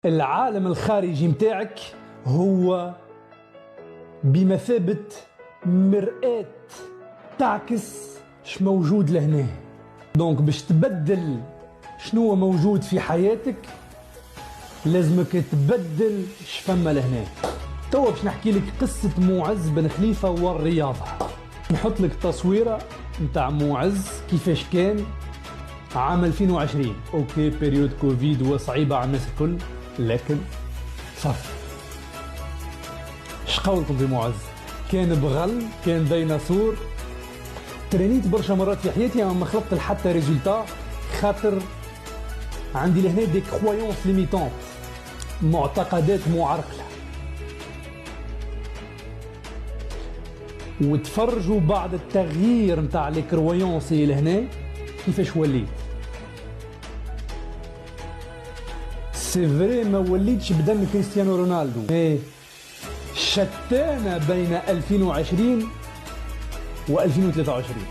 العالم الخارجي متاعك هو بمثابة مرآة تعكس ش موجود لهنا. دونك باش تبدل شنو موجود في حياتك لازمك تبدل شفما لهنا. توا باش نحكي لك قصة معز بن خليفة والرياضة. نحط لك تصويرة نتاع معز كيفاش كان عام 2020. اوكي بيريود كوفيد وصعيبة على الناس الكل، لكن صافي. شقولكم في معز؟ كان بغل، كان ديناصور. ترينيت برشا مرات في حياتي ما خلقت حتى ريزولتا، خاطر عندي لهنا دي كرويونس ليميتونت، معتقدات معرقلة. وتفرجوا بعد التغيير نتاع لي كرويونس لهنا كيفاش وليت. سي فري ما وليتش بدم كريستيانو رونالدو، شتانة بين 2020 و 2023.